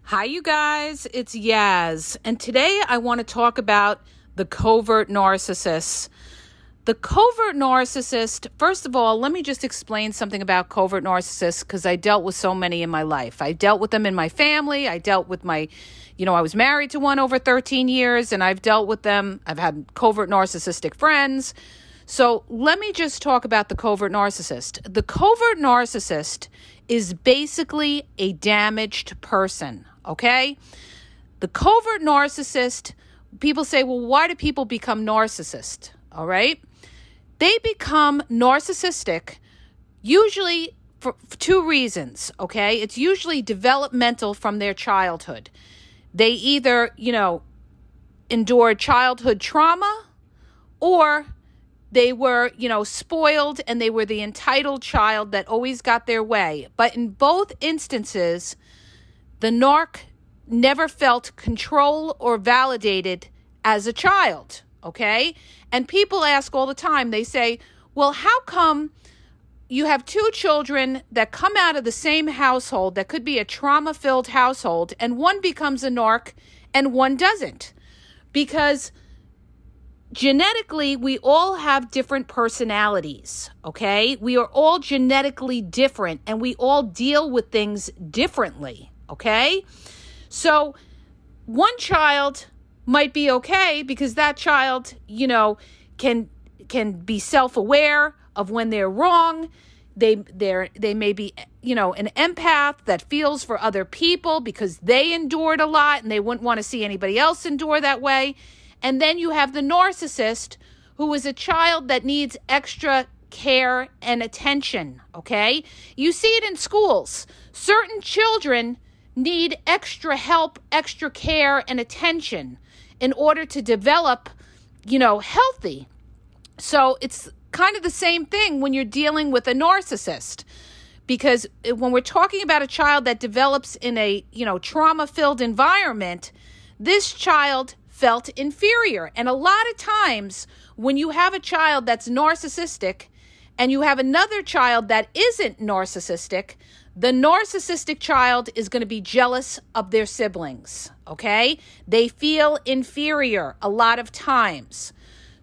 Hi, you guys. It's Yaz. And today I want to talk about the covert narcissist. The covert narcissist, first of all, let me just explain something about covert narcissists because I dealt with so many in my life. I dealt with them in my family. I dealt with I was married to one over 13 years, and I've dealt with them. I've had covert narcissistic friends. So let me just talk about the covert narcissist. The covert narcissist is basically a damaged person, okay? The covert narcissist, people say, well, why do people become narcissists, all right? They become narcissistic usually for two reasons, okay? It's usually developmental from their childhood. They either, endured childhood trauma, or they were, spoiled and they were the entitled child that always got their way. But in both instances, the narc never felt control or validated as a child, okay? And people ask all the time, they say, well, how come you have two children that come out of the same household that could be a trauma-filled household, and one becomes a narc and one doesn't? Because genetically, we all have different personalities, okay? We are all genetically different, and we all deal with things differently, okay? So one child might be okay because that child, can be self-aware of when they're wrong. They may be, an empath that feels for other people because they endured a lot and they wouldn't want to see anybody else endure that way. And then you have the narcissist, who is a child that needs extra care and attention, okay? You see it in schools. Certain children need extra help, extra care, and attention in order to develop, healthy. So it's kind of the same thing when you're dealing with a narcissist. Because when we're talking about a child that develops in a, trauma-filled environment, this child felt inferior. And a lot of times when you have a child that's narcissistic and you have another child that isn't narcissistic, the narcissistic child is going to be jealous of their siblings, okay? They feel inferior a lot of times.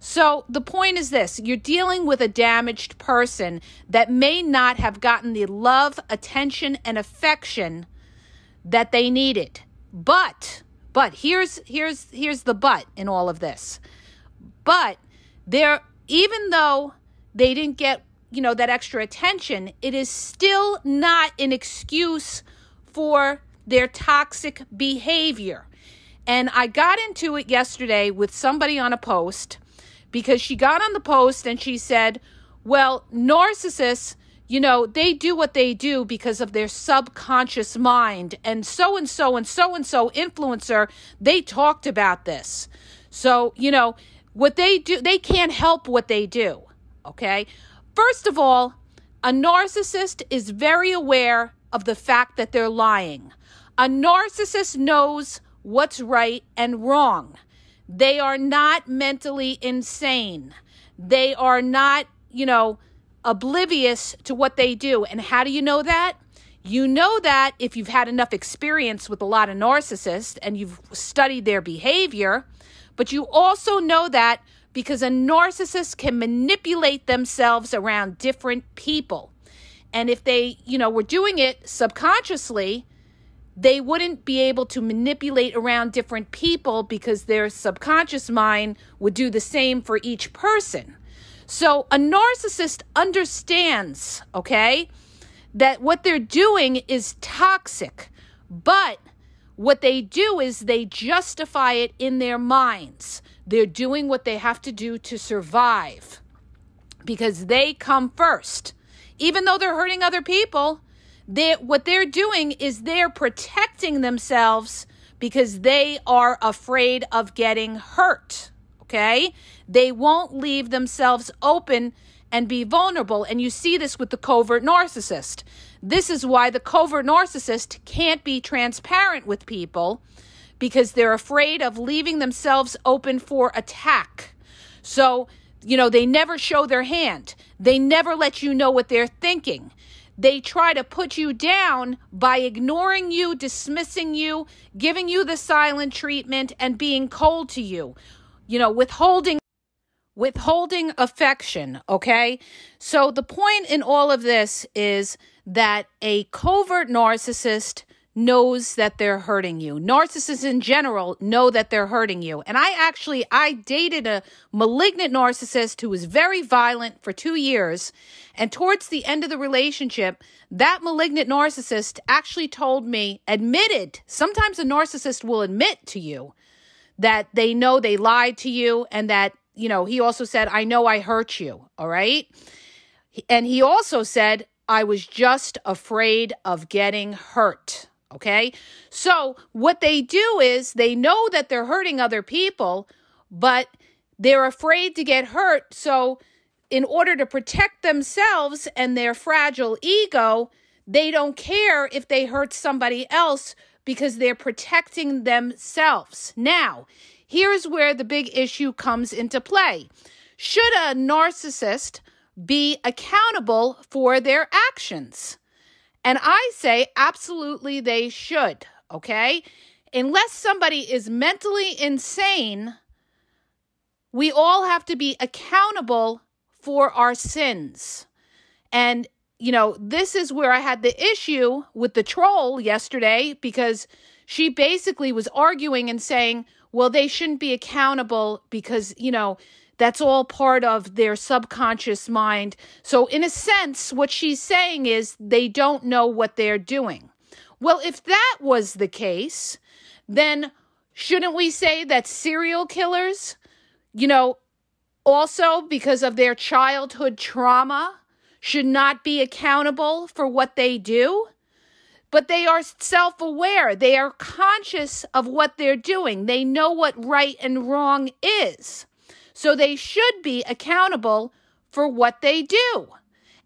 So the point is this: you're dealing with a damaged person that may not have gotten the love, attention, and affection that they needed. But here's the but in all of this. But even though they didn't get, that extra attention, it is still not an excuse for their toxic behavior. And I got into it yesterday with somebody on a post, because she got on the post and she said, well, narcissists, they do what they do because of their subconscious mind. And so-and-so and so-and-so influencer, they talked about this. So, what they do, they can't help what they do, okay? First of all, a narcissist is very aware of the fact that they're lying. A narcissist knows what's right and wrong. They are not mentally insane. They are not, oblivious to what they do. And how do you know that? You know that if you've had enough experience with a lot of narcissists and you've studied their behavior, but you also know that because a narcissist can manipulate themselves around different people. And if they, were doing it subconsciously, they wouldn't be able to manipulate around different people because their subconscious mind would do the same for each person. So a narcissist understands, okay, that what they're doing is toxic, but what they do is they justify it in their minds. They're doing what they have to do to survive because they come first. Even though they're hurting other people, what they're doing is they're protecting themselves because they are afraid of getting hurt, okay? They won't leave themselves open and be vulnerable. And you see this with the covert narcissist. This is why the covert narcissist can't be transparent with people, because they're afraid of leaving themselves open for attack. So they never show their hand. They never let you know what they're thinking. They try to put you down by ignoring you, dismissing you, giving you the silent treatment, and being cold to you, withholding affection, okay? So the point in all of this is that a covert narcissist knows that they're hurting you. Narcissists in general know that they're hurting you. And I dated a malignant narcissist who was very violent for 2 years. And towards the end of the relationship, that malignant narcissist actually admitted, sometimes a narcissist will admit to you that they know they lied to you, and that, he also said, I know I hurt you, all right? And he also said, I was just afraid of getting hurt. Okay, so what they do is they know that they're hurting other people, but they're afraid to get hurt. So in order to protect themselves and their fragile ego, they don't care if they hurt somebody else because they're protecting themselves. Now, here's where the big issue comes into play. Should a narcissist be accountable for their actions? And I say absolutely they should, okay? Unless somebody is mentally insane, we all have to be accountable for our sins. And, this is where I had the issue with the troll yesterday, because she basically was arguing and saying, well, they shouldn't be accountable because, that's all part of their subconscious mind. So in a sense, what she's saying is they don't know what they're doing. Well, if that was the case, then shouldn't we say that serial killers, also because of their childhood trauma, should not be accountable for what they do? But they are self-aware. They are conscious of what they're doing. They know what right and wrong is. So they should be accountable for what they do.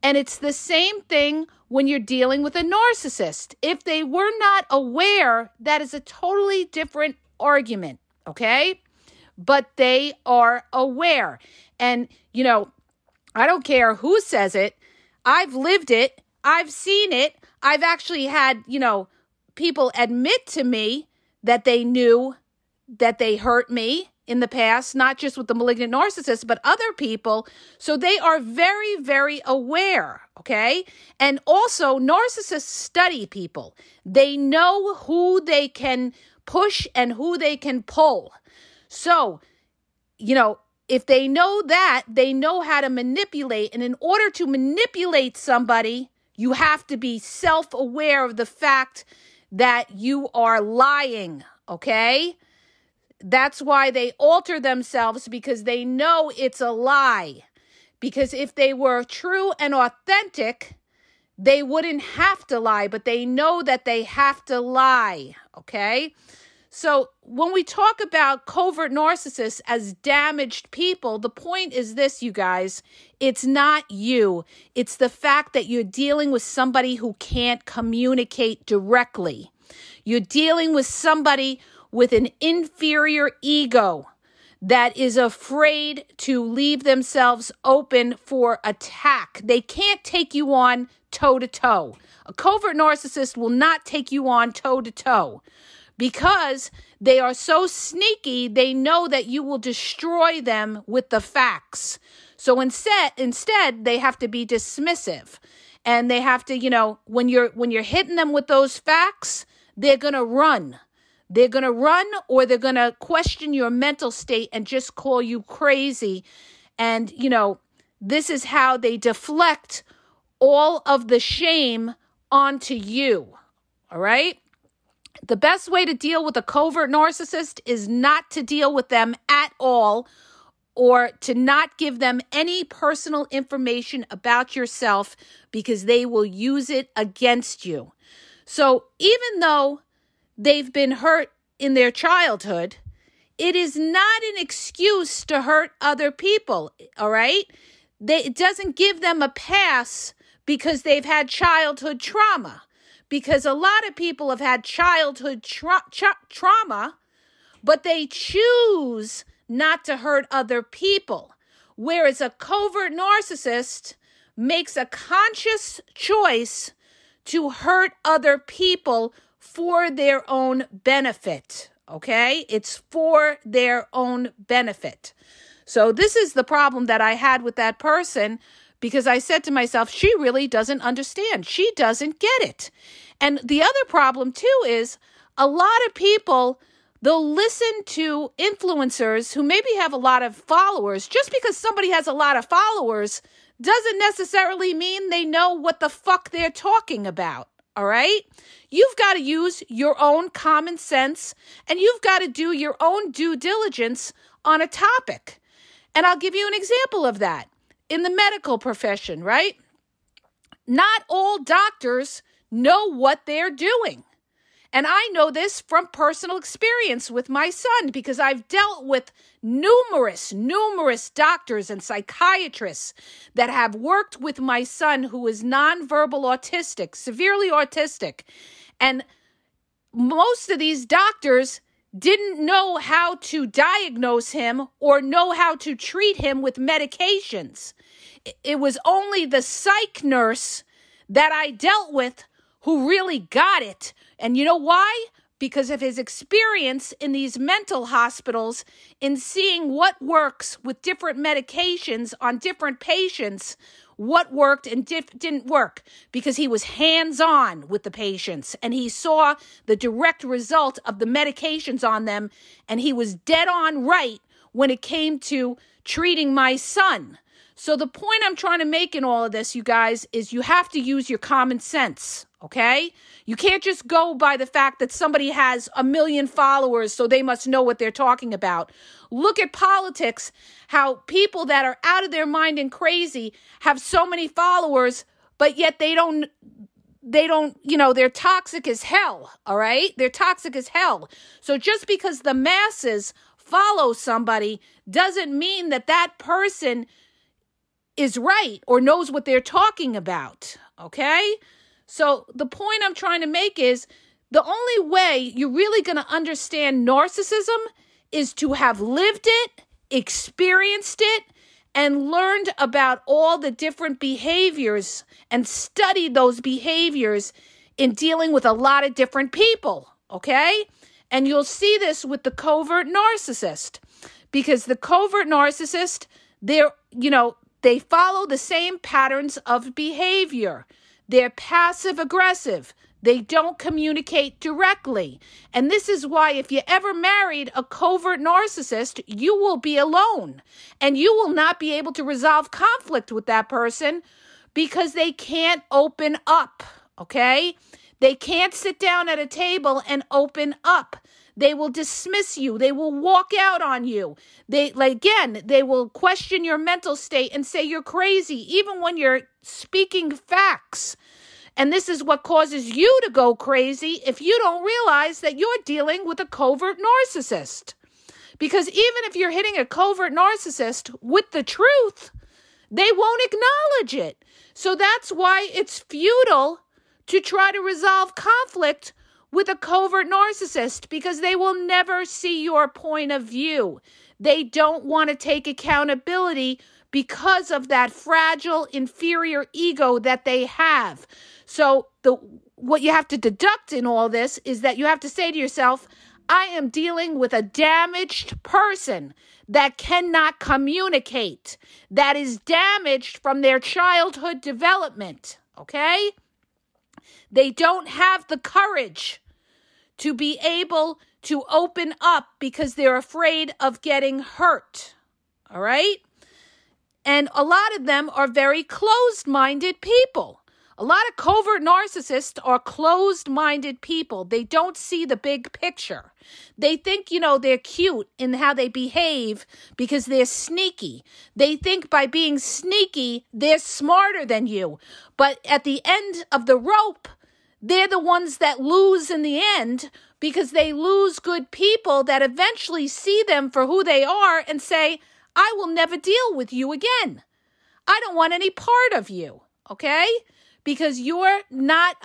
And it's the same thing when you're dealing with a narcissist. If they were not aware, that is a totally different argument, okay? But they are aware. And, I don't care who says it. I've lived it. I've seen it. I've actually had, people admit to me that they knew that they hurt me in the past, not just with the malignant narcissist, but other people. So they are very, very aware, okay? And also, narcissists study people. They know who they can push and who they can pull. So, if they know that, they know how to manipulate. And in order to manipulate somebody, you have to be self-aware of the fact that you are lying, okay? That's why they alter themselves, because they know it's a lie. Because if they were true and authentic, they wouldn't have to lie, but they know that they have to lie, okay? So when we talk about covert narcissists as damaged people, the point is this, you guys. It's not you. It's the fact that you're dealing with somebody who can't communicate directly. You're dealing with somebody with an inferior ego that is afraid to leave themselves open for attack. They can't take you on toe-to-toe. A covert narcissist will not take you on toe-to-toe because they are so sneaky, they know that you will destroy them with the facts. So instead, they have to be dismissive. And they have to, when you're hitting them with those facts, they're going to run. They're going to run, or they're going to question your mental state and just call you crazy. And, this is how they deflect all of the shame onto you. All right? The best way to deal with a covert narcissist is not to deal with them at all, or to not give them any personal information about yourself, because they will use it against you. So even though they've been hurt in their childhood, it is not an excuse to hurt other people, all right? It doesn't give them a pass because they've had childhood trauma, because a lot of people have had childhood trauma, but they choose not to hurt other people. Whereas a covert narcissist makes a conscious choice to hurt other people for their own benefit, okay? It's for their own benefit. So this is the problem that I had with that person, because I said to myself, she really doesn't understand. She doesn't get it. And the other problem too is a lot of people, they'll listen to influencers who maybe have a lot of followers. Just because somebody has a lot of followers doesn't necessarily mean they know what the fuck they're talking about, all right? You've got to use your own common sense, and you've got to do your own due diligence on a topic. And I'll give you an example of that. In the medical profession, right? Not all doctors know what they're doing. And I know this from personal experience with my son, because I've dealt with numerous doctors and psychiatrists that have worked with my son, who is nonverbal autistic, severely autistic. And most of these doctors didn't know how to diagnose him or know how to treat him with medications. It was only the psych nurse that I dealt with who really got it. And you know why? Because of his experience in these mental hospitals, in seeing what works with different medications on different patients, what worked and didn't work, because he was hands-on with the patients and he saw the direct result of the medications on them, and he was dead on right when it came to treating my son. So the point I'm trying to make in all of this, you guys, is you have to use your common sense, okay? You can't just go by the fact that somebody has 1 million followers, so they must know what they're talking about. Look at politics, how people that are out of their mind and crazy have so many followers, but yet they don't, they're toxic as hell, all right? They're toxic as hell. So just because the masses follow somebody doesn't mean that that person is right or knows what they're talking about, okay? So the point I'm trying to make is the only way you're really going to understand narcissism is to have lived it, experienced it, and learned about all the different behaviors and studied those behaviors in dealing with a lot of different people, okay? And you'll see this with the covert narcissist, because the covert narcissist, they follow the same patterns of behavior. They're passive aggressive. They don't communicate directly. And this is why if you ever married a covert narcissist, you will be alone. And you will not be able to resolve conflict with that person because they can't open up, okay? They can't sit down at a table and open up. They will dismiss you. They will walk out on you. They will question your mental state and say you're crazy, even when you're speaking facts. And this is what causes you to go crazy if you don't realize that you're dealing with a covert narcissist. Because even if you're hitting a covert narcissist with the truth, they won't acknowledge it. So that's why it's futile to try to resolve conflict with a covert narcissist, because they will never see your point of view. They don't want to take accountability because of that fragile, inferior ego that they have. So what you have to deduct in all this is that you have to say to yourself, I am dealing with a damaged person that cannot communicate, that is damaged from their childhood development, okay? They don't have the courage to be able to open up because they're afraid of getting hurt, all right? And a lot of them are very closed-minded people. A lot of covert narcissists are closed-minded people. They don't see the big picture. They think, they're cute in how they behave because they're sneaky. They think by being sneaky, they're smarter than you. But at the end of the rope, they're the ones that lose in the end, because they lose good people that eventually see them for who they are and say, I will never deal with you again. I don't want any part of you, okay? Because you're not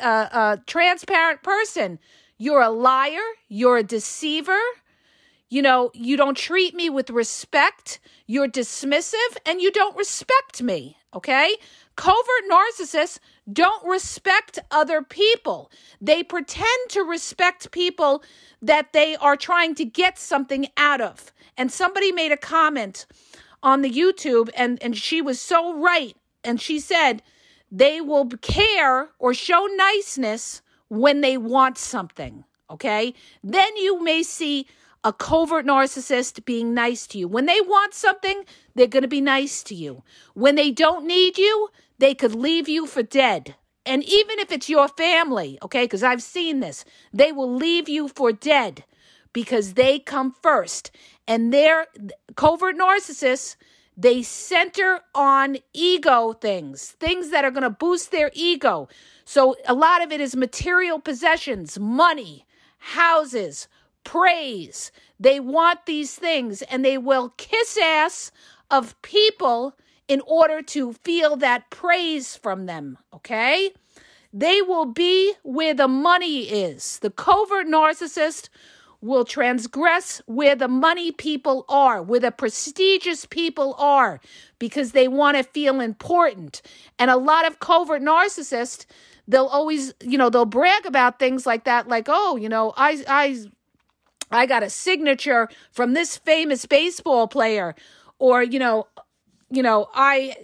a transparent person. You're a liar. You're a deceiver. you don't treat me with respect, you're dismissive, and you don't respect me, okay? Covert narcissists don't respect other people. They pretend to respect people that they are trying to get something out of. And somebody made a comment on the YouTube, and she was so right. And she said, they will care or show niceness when they want something, okay? Then you may see a covert narcissist being nice to you. When they want something, they're going to be nice to you. When they don't need you, they could leave you for dead. And even if it's your family, okay, because I've seen this, they will leave you for dead because they come first. And they're covert narcissists, they center on ego things that are going to boost their ego. So a lot of it is material possessions, money, houses, praise. They want these things, and they will kiss ass of people in order to feel that praise from them, okay? They will be where the money is. The covert narcissist will transgress where the money people are, where the prestigious people are, because they want to feel important. And a lot of covert narcissists, they'll always, they'll brag about things like that, like, oh, I got a signature from this famous baseball player, or, I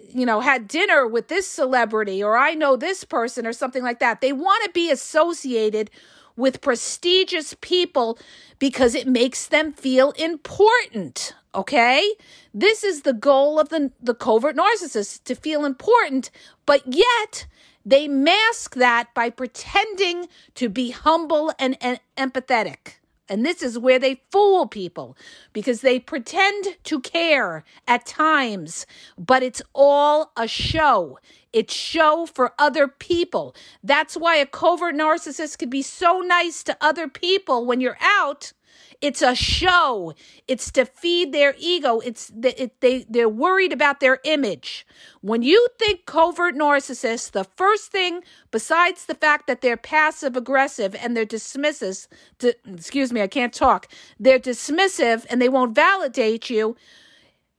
had dinner with this celebrity, or I know this person, or something like that. They want to be associated with prestigious people because it makes them feel important, okay? This is the goal of the covert narcissist, to feel important, but yet they mask that by pretending to be humble and empathetic. And this is where they fool people, because they pretend to care at times, but it's all a show. It's show for other people. That's why a covert narcissist could be so nice to other people when you're out. It's a show. It's to feed their ego. They're worried about their image. When you think covert narcissists, the first thing, besides the fact that they're passive aggressive and they're dismissive, they're dismissive and they won't validate you,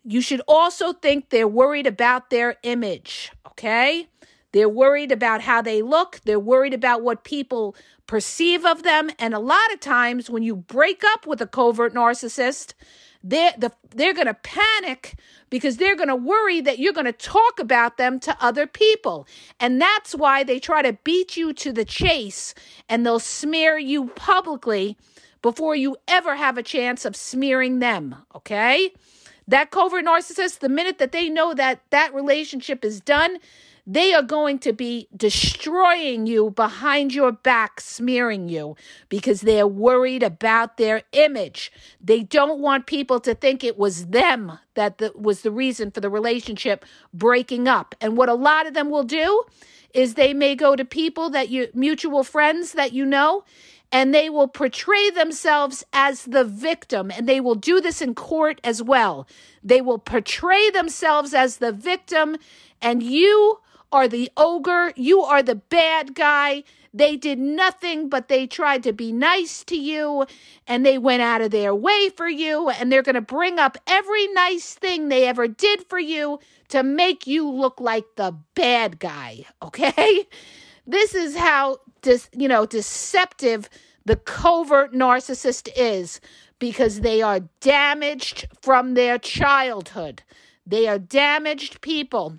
you should also think they're worried about their image, okay? They're worried about how they look. They're worried about what people perceive of them. And a lot of times when you break up with a covert narcissist, they're going to panic because they're going to worry that you're going to talk about them to other people. And that's why they try to beat you to the chase, and they'll smear you publicly before you ever have a chance of smearing them, okay? That covert narcissist, the minute that they know that that relationship is done, they are going to be destroying you behind your back, smearing you, because they're worried about their image. They don't want people to think it was them that was the reason for the relationship breaking up. And what a lot of them will do is they may go to people mutual friends that you know, and they will portray themselves as the victim. And they will do this in court as well. They will portray themselves as the victim, and you are the ogre. You are the bad guy. They did nothing, but they tried to be nice to you, and they went out of their way for you, and they're going to bring up every nice thing they ever did for you to make you look like the bad guy, okay? This is how deceptive the covert narcissist is, because they are damaged from their childhood. They are damaged people.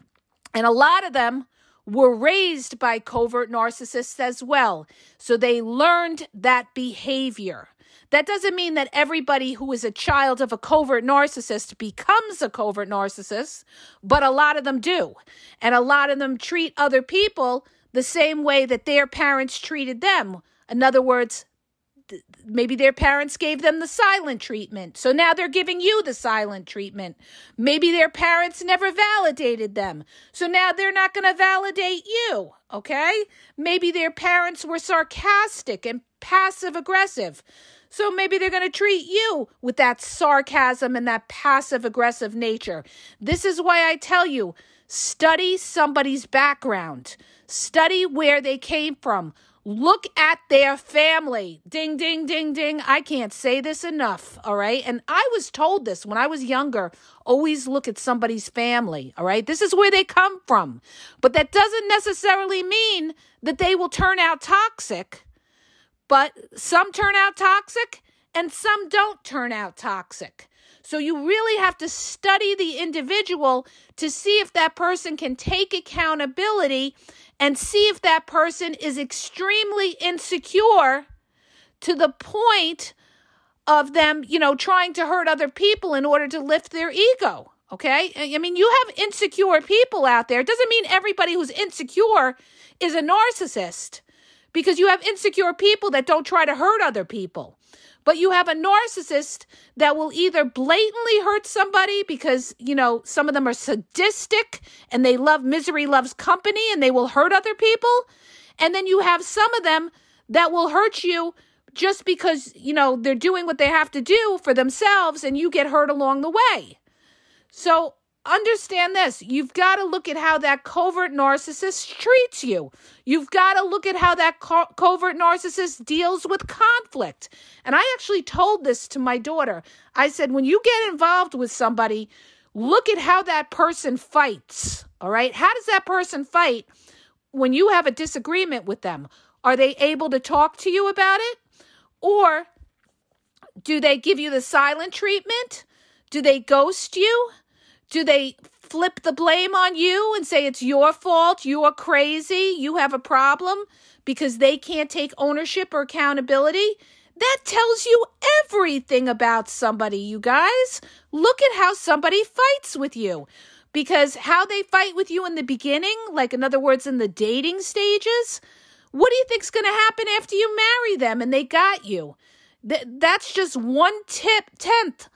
And a lot of them were raised by covert narcissists as well. So they learned that behavior. That doesn't mean that everybody who is a child of a covert narcissist becomes a covert narcissist, but a lot of them do. And a lot of them treat other people the same way that their parents treated them. In other words, maybe their parents gave them the silent treatment, so now they're giving you the silent treatment. Maybe their parents never validated them, so now they're not going to validate you, okay? Maybe their parents were sarcastic and passive-aggressive, so maybe they're going to treat you with that sarcasm and that passive-aggressive nature. This is why I tell you, study somebody's background. Study where they came from. Look at their family. Ding, ding, ding, ding. I can't say this enough, all right? And I was told this when I was younger. Always look at somebody's family, all right? This is where they come from. But that doesn't necessarily mean that they will turn out toxic. But some turn out toxic and some don't turn out toxic. So you really have to study the individual to see if that person can take accountability and see if that person is extremely insecure to the point of them, trying to hurt other people in order to lift their ego. Okay? I mean, you have insecure people out there. It doesn't mean everybody who's insecure is a narcissist, because you have insecure people that don't try to hurt other people. But you have a narcissist that will either blatantly hurt somebody because, some of them are sadistic and they love misery loves company and they will hurt other people. And then you have some of them that will hurt you just because, they're doing what they have to do for themselves and you get hurt along the way. So understand this. You've got to look at how that covert narcissist treats you. You've got to look at how that covert narcissist deals with conflict. And I actually told this to my daughter. I said, when you get involved with somebody, look at how that person fights. All right? How does that person fight when you have a disagreement with them? Are they able to talk to you about it? Or do they give you the silent treatment? Do they ghost you? Do they flip the blame on you and say it's your fault, you're crazy, you have a problem because they can't take ownership or accountability? That tells you everything about somebody, you guys. Look at how somebody fights with you. Because how they fight with you in the beginning, like in other words, in the dating stages, what do you think's going to happen after you marry them and they got you? That's just 1/10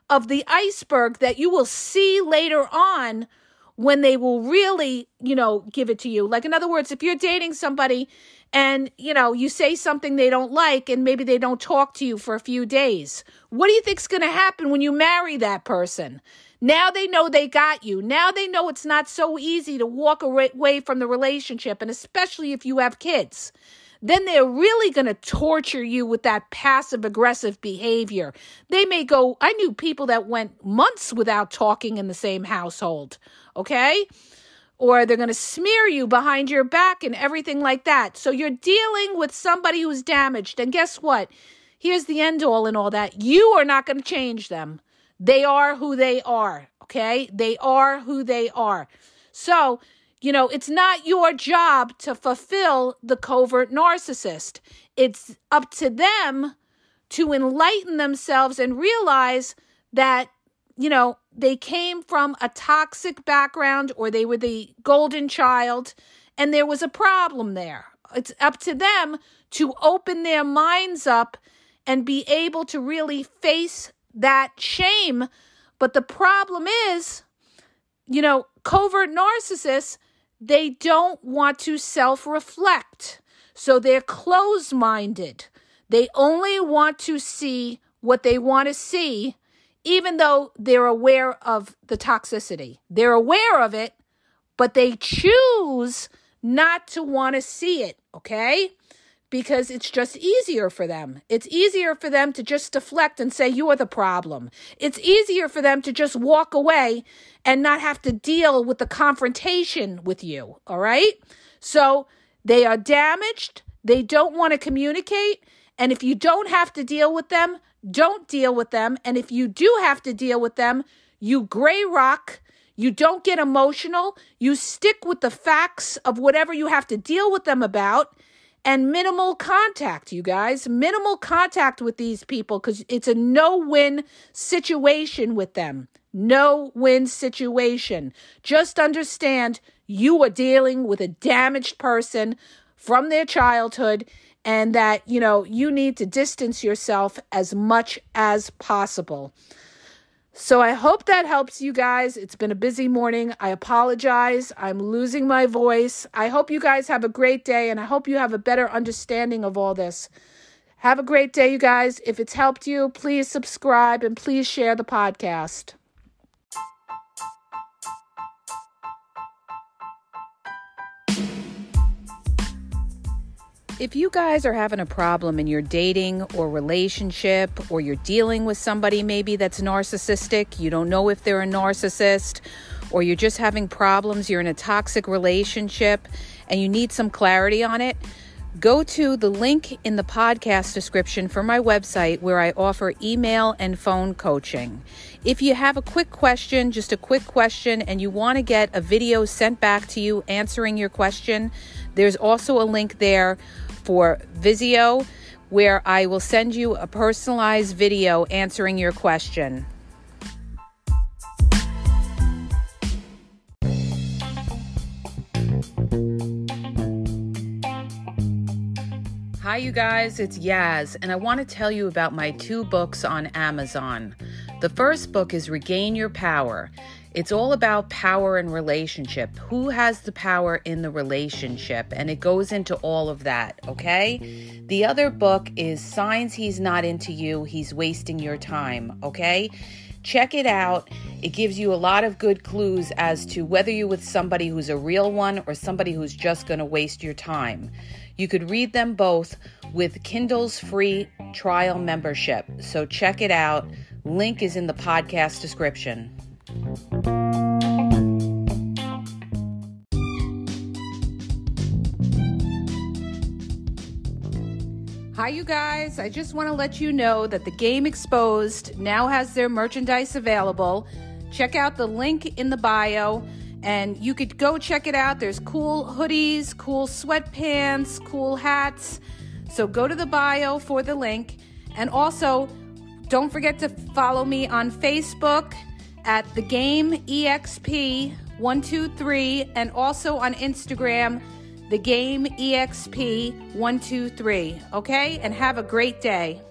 of the iceberg that you will see later on when they will really, give it to you. Like, in other words, if you're dating somebody and, you say something they don't like and maybe they don't talk to you for a few days, what do you think's going to happen when you marry that person? Now they know they got you. Now they know it's not so easy to walk away from the relationship, and especially if you have kids. Then they're really going to torture you with that passive-aggressive behavior. They may go, I knew people that went months without talking in the same household, okay? Or they're going to smear you behind your back and everything like that. So you're dealing with somebody who's damaged. And guess what? Here's the end all in all that. You are not going to change them. They are who they are, okay? They are who they are. So, it's not your job to fulfill the covert narcissist. It's up to them to enlighten themselves and realize that, they came from a toxic background or they were the golden child and there was a problem there. It's up to them to open their minds up and be able to really face that shame. But the problem is, covert narcissists, they don't want to self-reflect. So they're closed-minded. They only want to see what they want to see, even though they're aware of the toxicity. They're aware of it, but they choose not to want to see it, okay? Because it's just easier for them. It's easier for them to just deflect and say, you are the problem. It's easier for them to just walk away and not have to deal with the confrontation with you, all right? So they are damaged. They don't want to communicate. And if you don't have to deal with them, don't deal with them. And if you do have to deal with them, you gray rock. You don't get emotional. You stick with the facts of whatever you have to deal with them about. And minimal contact, you guys. Minimal contact with these people because it's a no-win situation with them. No-win situation. Just understand you are dealing with a damaged person from their childhood and that, you need to distance yourself as much as possible. So I hope that helps you guys. It's been a busy morning. I apologize. I'm losing my voice. I hope you guys have a great day, and I hope you have a better understanding of all this. Have a great day, you guys. If it's helped you, please subscribe and please share the podcast. If you guys are having a problem in your dating or relationship, or you're dealing with somebody maybe that's narcissistic, you don't know if they're a narcissist, or you're just having problems, you're in a toxic relationship, and you need some clarity on it, go to the link in the podcast description for my website where I offer email and phone coaching. If you have a quick question, just a quick question, and you want to get a video sent back to you answering your question, there's also a link there for Vizio where I will send you a personalized video answering your question. Hi, you guys, it's Yaz, and I want to tell you about my 2 books on Amazon. The first book is Regain Your Power. It's all about power and relationship. Who has the power in the relationship? And it goes into all of that, okay? The other book is Signs He's Not Into You, He's Wasting Your Time, okay? Check it out. It gives you a lot of good clues as to whether you're with somebody who's a real one or somebody who's just going to waste your time. You could read them both with Kindle's free trial membership. So check it out. Link is in the podcast description. Hi, you guys. I just want to let you know that the Game Exposed now has their merchandise available. Check out the link in the bio, and you could go check it out. There's cool hoodies, cool sweatpants, cool hats. So go to the bio for the link. And also, don't forget to follow me on Facebook at The Game EXP 123, and also on Instagram, The Game EXP 123. Okay? And have a great day.